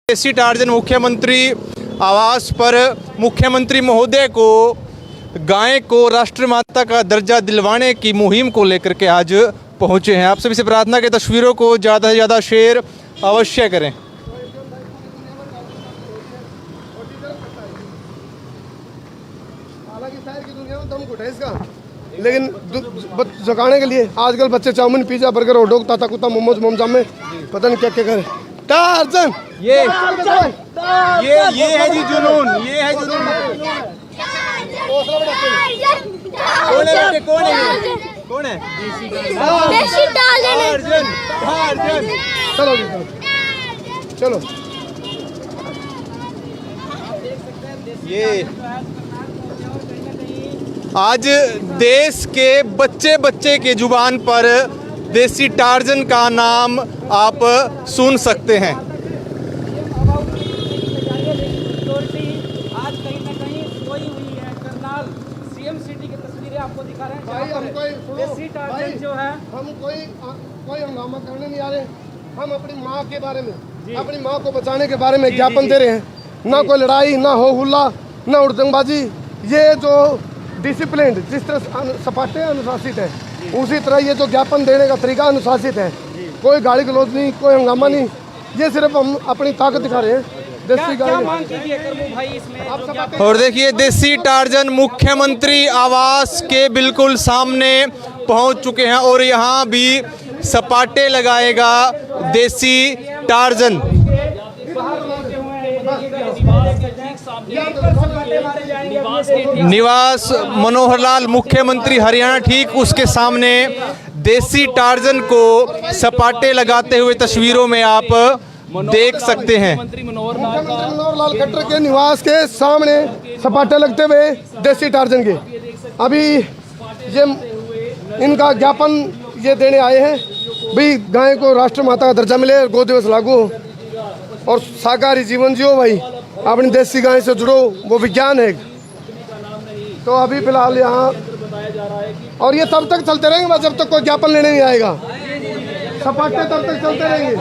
देसी टार्जन मुख्यमंत्री आवास पर मुख्यमंत्री महोदय को गाय को राष्ट्रमाता का दर्जा दिलवाने की मुहिम को लेकर के आज पहुंचे हैं। आप सभी से प्रार्थना के तस्वीरों को ज़्यादा से ज़्यादा शेयर अवश्य करें। हालांकि शहर की दुनिया में दम घुटा है इसका, लेकिन जगाने के लिए आजकल बच्चे chow mein, pizza, burger, hot dog, ताता कुत्ता, मोमोज, मोमजाम में पता नहीं क्या क्या करे। टार्जन ये है जी जुनून, ये है जुनून। कौन है बेटे, कौन है ये? कौन है? देसी टार्जन। चलो जी, चलो। ये आज देश के बच्चे बच्चे के जुबान पर देसी टार्जन का नाम आप सुन सकते हैं। आज कहीं ना कहीं सोई हुई है। करनाल सीएम सिटी की तस्वीरें आपको दिखा रहे हैं। भाई हम कोई देसी टार्जन जो है, हम कोई हंगामा करने नहीं आ रहे। हम अपनी माँ के बारे में, अपनी माँ को बचाने के बारे में ज्ञापन दे रहे हैं। ना कोई लड़ाई, ना हो हुल्ला, ना उड़दंगबाजी। ये जो डिसिप्लिन, जिस तरह सपाटे अनुशासित है, उसी तरह ये जो ज्ञापन देने का तरीका अनुशासित है। कोई गाली गलौज नहीं, कोई हंगामा नहीं। ये सिर्फ हम अपनी ताकत दिखा रहे हैं। देसी क्या मांग कीजिए करमू भाई इसमें? और देखिए देसी टार्जन मुख्यमंत्री आवास के बिल्कुल सामने पहुंच चुके हैं और यहाँ भी सपाटे लगाएगा देसी टार्जन। निवास मनोहर लाल मुख्यमंत्री हरियाणा, ठीक उसके सामने देसी टार्जन को सपाटे लगाते हुए तस्वीरों में आप देख सकते हैं। मंत्री मनोहर लाल खट्टर के निवास के सामने सपाटे लगते हुए देसी टार्जन के अभी ये इनका ज्ञापन ये देने आए हैं। भाई गाय को राष्ट्रमाता का दर्जा मिले, गौ दिवस लागू हो और शाकाहारी जीवन जियो। भाई अपनी देसी गाय से जुड़ो, वो विज्ञान है। तो अभी फिलहाल यहाँ और ये तब तक चलते रहेंगे बस जब तक कोई ज्ञापन लेने नहीं आएगा। सपाटे तब तक चलते रहेंगे।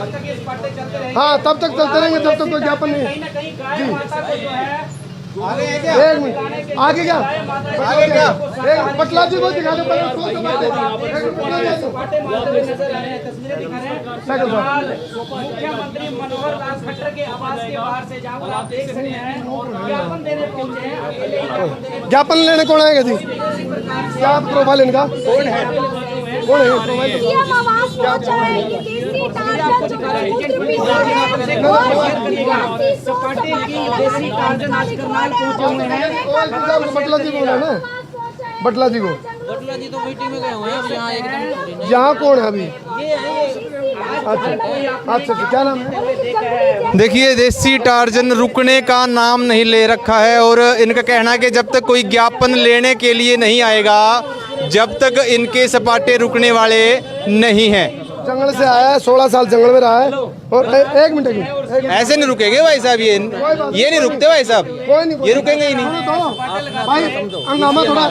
हाँ, तब तक चलते रहेंगे जब तक कोई ज्ञापन नहीं। जी एक मिनट, आगे क्या? पटला जी को दिखा दो। मुख्यमंत्री मनोहर लाल खट्टर के आवास के बाहर से जहाँ पर आप देख रहे हैं ज्ञापन देने पहुंचे हैं। ज्ञापन लेने कौन आएगा जी? क्या प्रोफाइल इनका? कौन है? कौन है प्रोफाइल? सीएम आवास पहुंचा है कि देसी टार्जन सपाटे की देसी टार्जन आज करनाल पहुंचे हुए हैं। बटला जी बोला ना, बटला जी को। बटला जी तो मीटिंग में गए हुए हैं। अब यहाँ एकदम यहाँ कौन है अभी? अच्छा, क्या नाम है? देखिए देसी टार्जन रुकने का नाम नहीं ले रखा है और इनका कहना है कि जब तक कोई ज्ञापन लेने के लिए नहीं आएगा, जब तक इनके सपाटे रुकने वाले नहीं हैं। जंगल से आया है, 16 साल जंगल में रहा है और एक मिनट ऐसे नहीं रुकेंगे भाई साहब, ये नहीं रुकते भाई साहब, कोई नहीं, ये रुकेंगे ही नहीं। भाई हंगामा थोड़ा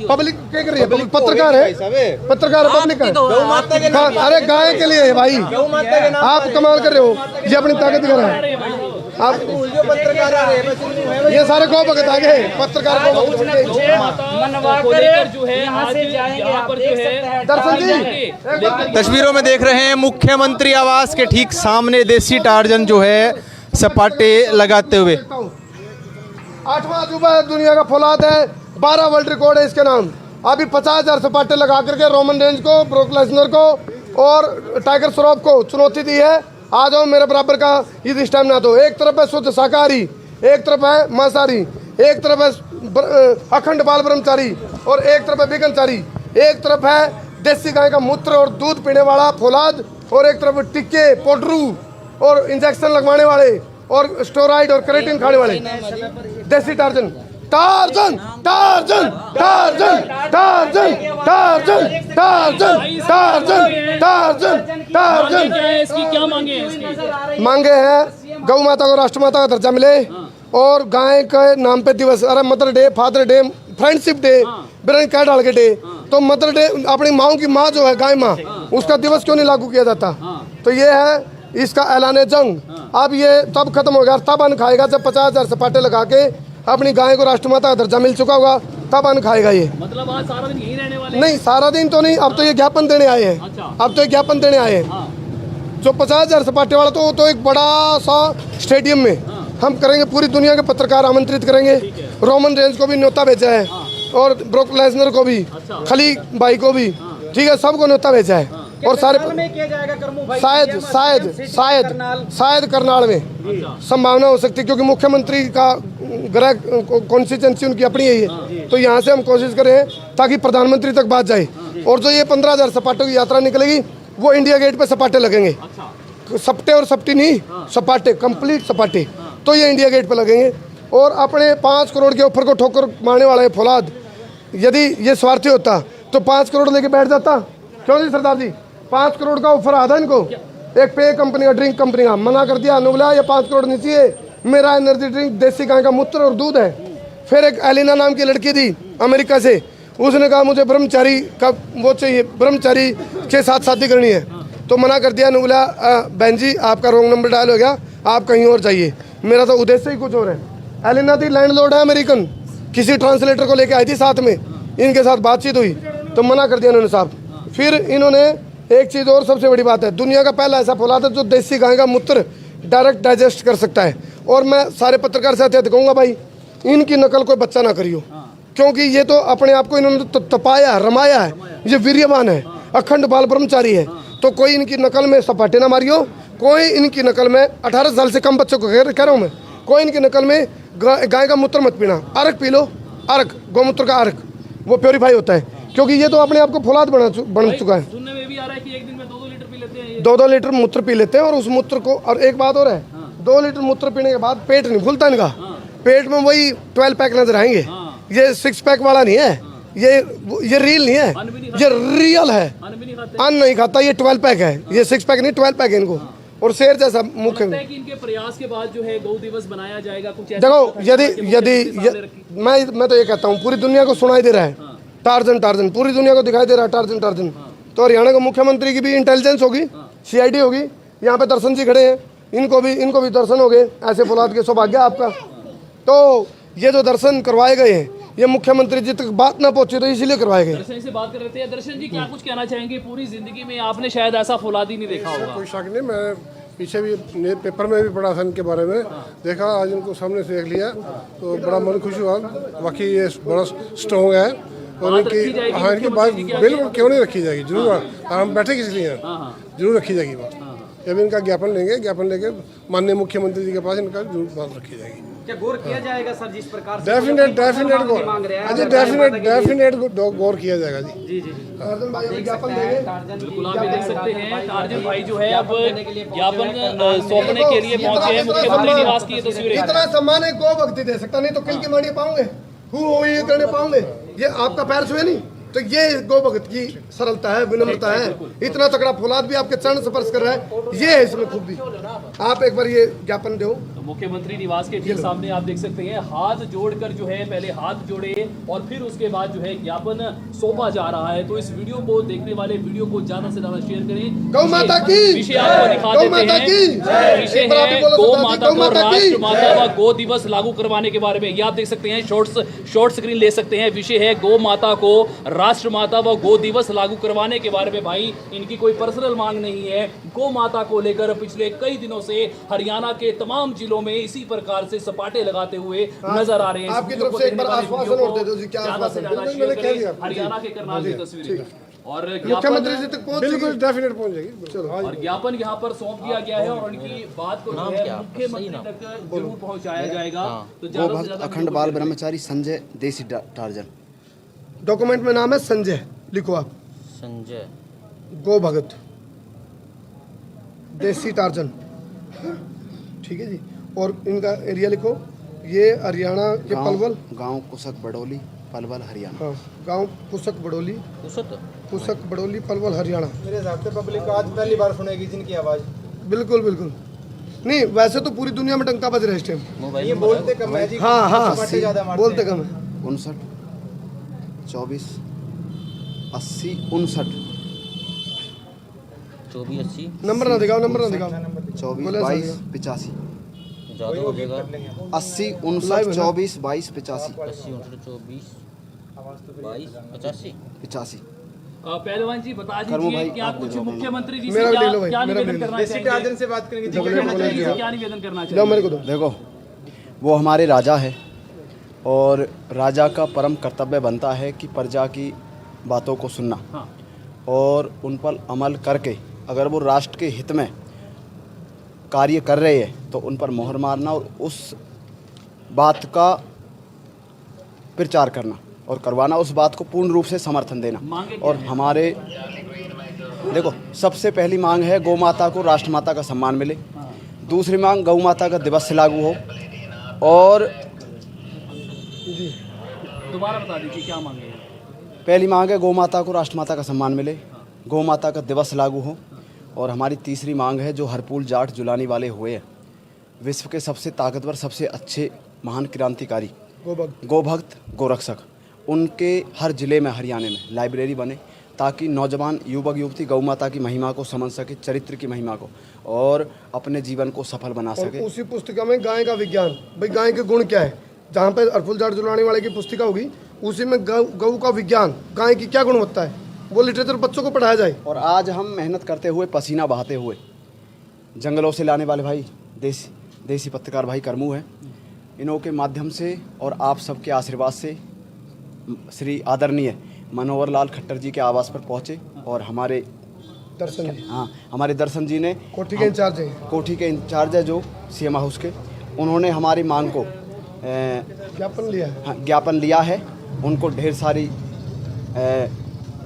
पब्लिक क्या कर रही है? पत्रकार है, पत्रकार पब्लिक है। अरे गाय के लिए है भाई, आप कमाल कर रहे हो। ये अपनी ताकत दिखा रहा है। आप ये सारे गौ भगत आ गए, पत्रकार को दर्शन जी तस्वीरों में देख रहे हैं मुख्यमंत्री आवास के ठीक सामने देसी टार्जन जो है सपाटे लगाते हुए। 8वां अजूबा दुनिया का फौलाद है, 12 वर्ल्ड रिकॉर्ड है इसके नाम। अभी 50,000 सपाटे लगा करके रोमन रेंज को, ब्रोक लेसनर को और टाइगर श्रॉफ को चुनौती दी है। आ जाओ मेरे बराबर का इस टाइम ना। तो एक तरफ है शुद्ध शाकाहारी, एक तरफ है मांसाहारी, एक तरफ है अखंड बाल ब्रह्मचारी और एक तरफ है बिगनचारी, एक तरफ है देसी गाय का मूत्र और दूध पीने वाला फौलाद और एक तरफ टिक्के, पाउडरू और इंजेक्शन लगवाने वाले और स्टेरॉइड और क्रेटिन खाने वाले। देसी torsion, torsion, torsion, torsion, torsion, torsion, torsion, torsion, torsion, torsion. इसकी क्या मांगे हैं? मांगे हैं गौ माता को राष्ट्रमाता का दर्जा मिले और गाय के नाम पे दिवस, अरे mother day, father day, friendship day, बिरंग क्या डाल के डे तो मदर डे अपनी माओ की माँ जो है गाय माँ, उसका दिवस क्यों नहीं लागू किया जाता? तो ये है इसका ऐलान जंग। अब ये तब खत्म हो गया, तब अन्न खाएगा जब 50,000 सपाटे लगा के अपनी गाय को राष्ट्रमाता का दर्जा मिल चुका होगा, तब अन्न खाएगा ये। मतलब आज सारा दिन यहीं रहने वाले? नहीं, सारा दिन तो नहीं, अब तो ये ज्ञापन देने आए हैं। अच्छा। अब तो ये ज्ञापन देने आए हैं। जो 50,000 सपाटे वाला तो एक बड़ा सा स्टेडियम में हम करेंगे, पूरी दुनिया के पत्रकार आमंत्रित करेंगे। रोमन रेंज को भी न्योता भेजा है और ब्रोक लेसनर को भी, खली भाई को भी, ठीक है, सबको न्योता भेजा है। और सारे में किया जाएगा करमू भाई? शायद करनाल में संभावना हो सकती है, क्योंकि मुख्यमंत्री का गृह कॉन्स्टिट्यूंसी उनकी अपनी है, तो यहाँ से हम कोशिश करें ताकि प्रधानमंत्री तक बात जाए। और जो ये 15,000 सपाटों की यात्रा निकलेगी वो इंडिया गेट पे सपाटे लगेंगे, सपटे और सपटी नहीं, सपाटे, कंप्लीट सपाटे, तो ये इंडिया गेट पे लगेंगे। और अपने 5 करोड़ के ऑफर को ठोकर मारने वाला है फौलाद, यदि ये स्वार्थी होता तो 5 करोड़ लेके बैठ जाता। क्यों जी सरदार जी, 5 करोड़ का ऑफर आता इनको, एक पे कंपनी का, ड्रिंक कंपनी का, मना कर दिया, नुगला ये 5 करोड़ नहीं चाहिए, मेरा एनर्जी ड्रिंक देसी गाय का मूत्र और दूध है। फिर एक एलिना नाम की लड़की थी अमेरिका से, उसने कहा मुझे ब्रह्मचारी का वो चाहिए, ब्रह्मचारी के साथ शादी करनी है, तो मना कर दिया, नुगला बहन जी आपका रॉन्ग नंबर डायल हो गया, आप कहीं और जाइए, मेरा तो उद्देश्य ही कुछ और है। एलिना थी लैंडलॉर्ड है अमेरिकन, किसी ट्रांसलेटर को लेके आई थी साथ में, इनके साथ बातचीत हुई तो मना कर दिया इन्होंने साहब। फिर इन्होंने एक चीज़ और सबसे बड़ी बात है, दुनिया का पहला ऐसा फौलाद है जो देसी गाय का मूत्र डायरेक्ट डाइजेस्ट कर सकता है। और मैं सारे पत्रकार से कहूँगा भाई, इनकी नकल कोई बच्चा ना करियो, क्योंकि ये तो अपने आप को इन्होंने तपाया रमाया है, ये वीर्यवान है, अखंड बाल ब्रह्मचारी है, तो कोई इनकी नकल में सपाटे ना मारियो, कोई इनकी नकल में 18 साल से कम बच्चों को कह रहा हूँ मैं, कोई इनकी नकल में गाय का मूत्र मत पीना, अर्क पी लो, अर्क, गौमूत्र का अर्क, वो प्योरीफाई होता है, क्योंकि ये तो अपने आप को फौलाद बन चुका है। सुनने में भी आ रहा है कि एक दिन में 2-2 लीटर पी लेते हैं ये। 2-2 लीटर मूत्र पी लेते हैं, और उस मूत्र को, और एक बात और है, 2 लीटर मूत्र पीने के बाद पेट नहीं खुलता इनका, पेट में वही 12 पैक नजर आएंगे। ये 6 पैक वाला नहीं है, ये रील नहीं है, ये रियल है, अन्न नहीं खाता, ये 12 पैक है, ये 6 पैक नहीं, 12 पैक है इनको। और शेर जैसा मुख्य लगता है कि इनके प्रयास के बाद जो है गौ दिवस बनाया जाएगा कुछ ऐसा? देखो, यदि मैं तो ये कहता हूँ, पूरी दुनिया को सुनाई दे रहा है टार्जन, पूरी दुनिया को दिखाई दे रहा है टार्जन, तो हरियाणा के मुख्यमंत्री की भी इंटेलिजेंस होगी, CID होगी, यहाँ पे दर्शन जी खड़े हैं, इनको भी दर्शन हो गए, ऐसे फौलाद के सौभाग्य आपका। तो ये जो दर्शन करवाए गए हैं, ये मुख्यमंत्री जी तक बात ना पहुंची तो इसीलिए करवाए गए। दर्शन से बात कर रहे थे, दर्शन जी क्या कुछ कहना चाहेंगे? पूरी जिंदगी में आपने शायद ऐसा फौलाद ही नहीं देखा होगा। कोई शक नहीं, मैं पीछे भी पेपर में भी पढ़ा था इनके बारे में, देखा, आज इनको सामने से देख लिया तो बड़ा मन खुश हुआ, बाकी ये बड़ा स्ट्रॉन्ग है। और इनकी, हाँ, इनकी बात बिल्कुल क्यों नहीं रखी जाएगी, जरूर, हम बैठे किस लिए हैं, जरूर रखी जाएगी बात। जब इनका ज्ञापन लेके माननीय मुख्यमंत्री जी के पास इनका जरूर बात रखी जाएगी। क्या गौर किया जाएगा सर जिस प्रकार से डेफिनेट गौर किया जाएगा जी। जी टार्जन भाई ज्ञापन देंगे, बिल्कुल आप ये देख सकते हैं, टार्जन भाई जो है अब ज्ञापन सौंपने के लिए पहुंचे हैं मुख्यमंत्री निवास की ये तस्वीरें। इतना सम्मान है गो भक्ति दे सकता, नहीं तो किल की मांडी पाओगे, ये करने पाओगे, ये आपका पैर छुए नहीं, तो ये गो भगत की सरलता है, विनम्रता है। इतना तगड़ा फौलाद भी आपके चरण स्पर्श कर रहा है, ये है इसमें खूबी। आप एक बार ये ज्ञापन दो। तो मुख्यमंत्री निवास के ठीक सामने आप देख सकते हैं, हाथ जोड़कर जो है, पहले हाथ जोड़े और फिर उसके बाद जो है ज्ञापन सौंपा जा रहा है। तो इस वीडियो को देखने वाले वीडियो को ज्यादा से ज्यादा शेयर करें। गौ माता की विषय आपको दिखा देते हैं, विषय है गौ माता को राष्ट्र माता व गो दिवस लागू करवाने के बारे में। ये आप देख सकते हैं, शॉर्ट स्क्रीन ले सकते हैं। विषय है गौ माता को राष्ट्र माता व गो दिवस लागू करवाने के बारे में। भाई इनकी कोई पर्सनल मांग नहीं है, गौ माता को लेकर पिछले कई दिनों से हरियाणा के तमाम जिलों में इसी प्रकार से सपाटे लगाते हुए नजर आ रहे हैं। आपकी तरफ से एक बार आश्वासन और दे दो जी, क्या आश्वासन? हरियाणा के करनाल की तस्वीरें और मुख्यमंत्री जी तक पहुंच बिल्कुल डेफिनेट पहुंच जाएगी। चलो, और ज्ञापन यहाँ पर सौंप दिया गया है और उनकी बात को जो है मुख्यमंत्री तक जरूर पहुंचाया जाएगा। तो ज्यादा से ज्यादा अखंड बाल ब्रह्मचारी संजय देसी टार्जन। डॉक्यूमेंट में नाम है संजय, लिखो आप, संजय गो भगत देसी टार्जन, ठीक है जी। और इनका एरिया लिखो, ये हरियाणा के पलवल गांव कुसक बड़ोली पलवल हरियाणा। हाँ, गांव कुसक बड़ोली, पलवल हरियाणा। मेरे हिसाब से पब्लिक आज पहली बार सुनेगी जिनकी आवाज़। बिल्कुल बिल्कुल नहीं, वैसे तो पूरी दुनिया में टंका बज रहा है इस टाइम। ये बोलते कम है जी। हाँ सपाटे ज्यादा मारते बोलते हैं। कम है। 59 24 80 59 24 80 नंबर ना दिखाओ, नंबर ना दिखाओ। 24 बोले 22 सर। 85 ज़्यादा हो जाएगा। 80 59 24 22 85 80 24 22 85 85। पहलवान जी बता कर्मो दीजिए भाई, क्या आप दे कुछ दो मुख्यमंत्री जी मेरा से भी ले लो भाई, क्या मेरा भी निवेदन ले लो। करना देसी चाहिए? टार्जन से बात करेंगे जी। मुख्यमंत्री जी से क्या निवेदन करना जाओ चाहिए? मेरे को दो। देखो, वो हमारे राजा है और राजा का परम कर्तव्य बनता है कि प्रजा की बातों को सुनना हाँ। और उन पर अमल करके अगर वो राष्ट्र के हित में कार्य कर रहे हैं तो उन पर मोहर मारना और उस बात का प्रचार करना और करवाना, उस बात को पूर्ण रूप से समर्थन देना। मांगे क्या और हमारे देखो, सबसे पहली मांग है गौ माता को राष्ट्रमाता का सम्मान मिले। दूसरी मांग गौ माता का दिवस लागू हो और दोबारा बता दीजिए क्या मांगे? पहली मांग है गौ माता को राष्ट्रमाता का सम्मान मिले, गौ माता का दिवस लागू हो। और हमारी तीसरी मांग है जो हरपूल जाट जुलानी वाले हुए हैं, विश्व के सबसे ताकतवर, सबसे अच्छे महान क्रांतिकारी गोभक्त गोरक्षक, उनके हर ज़िले में हरियाणा में लाइब्रेरी बने ताकि नौजवान युवक युवती गौ माता की महिमा को समझ सके, चरित्र की महिमा को, और अपने जीवन को सफल बना और सके। उसी पुस्तिका में गाय का विज्ञान, भाई गाय के गुण क्या है, जहाँ पे हरफुल जाट जुलाने वाले की पुस्तिका होगी उसी में गऊ का विज्ञान, गाय की क्या गुणवत्ता है, वो लिटरेचर बच्चों को पढ़ाया जाए। और आज हम मेहनत करते हुए, पसीना बहाते हुए, जंगलों से लाने वाले भाई देसी पत्रकार भाई करमू हैं, इन्हों के माध्यम से और आप सबके आशीर्वाद से श्री आदरणीय मनोहर लाल खट्टर जी के आवास पर पहुँचे और हमारे दर्शन जी ने, कोठी के इंचार्ज हैं, कोठी के इंचार्ज है जो सीएम हाउस के, उन्होंने हमारी मांग को ज्ञापन लिया है। हाँ, ज्ञापन लिया है। उनको ढेर सारी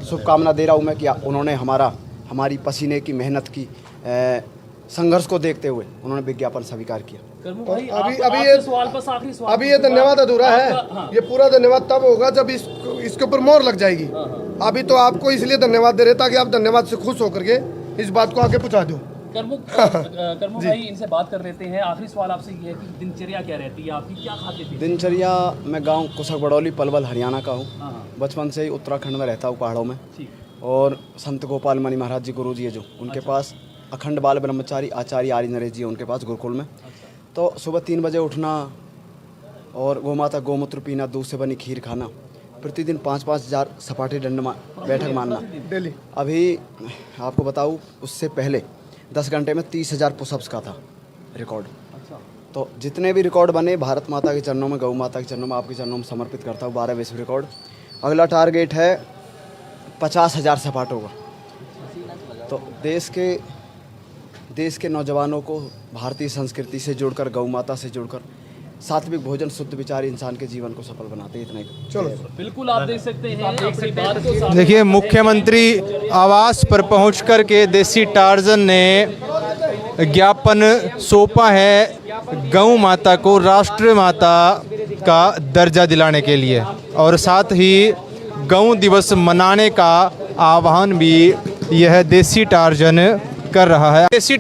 शुभकामना दे रहा हूँ मैं कि उन्होंने हमारी पसीने की, मेहनत की, संघर्ष को देखते हुए उन्होंने विज्ञापन स्वीकार किया। अभी ये धन्यवाद अधूरा है। ये पूरा धन्यवाद तब होगा जब इसके ऊपर मोहर लग जाएगी। अभी तो आपको इसलिए धन्यवाद दे रहे ताकि आप धन्यवाद से खुश होकर के इस बात को आगे पहुंचा दो। कर्मू भाई, इनसे बात कर लेते हैं। आखिरी सवाल आपसे ये है कि दिनचर्या क्या रहती है आपकी, क्या खाते थे? दिनचर्या, मैं गांव कुसक बड़ौली पलवल हरियाणा का हूँ। बचपन से ही उत्तराखंड में रहता हूँ, पहाड़ों में। और संत गोपाल मणि महाराज जी गुरु जी है जो, उनके पास अखंड बाल ब्रह्मचारी आचार्य आर्य नरेश जी है, उनके पास गुरुकुल में। तो सुबह 3 बजे उठना और गोमाता गोमूत्र पीना, दूध से बनी खीर खाना, प्रतिदिन 5-5 हज़ार सपाटे दंड बैठक मारना डेली। अभी आपको बताऊँ, उससे पहले 10 घंटे में 30,000 पुशअप्स का था रिकॉर्ड। तो जितने भी रिकॉर्ड बने भारत माता के चरणों में, गौ माता के चरणों में, आपके चरणों में समर्पित करता हूँ। 12 विश्व रिकॉर्ड। अगला टारगेट है 50,000 सपाटों का। तो देश के नौजवानों को भारतीय संस्कृति से जुड़कर, गौ माता से जुड़कर, सात्विक भोजन, शुद्ध विचार इंसान के जीवन को सफल बनाते हैं। इतना ही। चलो बिल्कुल, आप देख सकते हैं अपनी बात को सामने। देखिए, मुख्यमंत्री आवास पर पहुंच कर के देसी टार्जन ने ज्ञापन सौंपा है गौ माता को राष्ट्र माता का दर्जा दिलाने के लिए, और साथ ही गौ दिवस मनाने का आह्वान भी यह देसी टार्जन कर रहा है। देसी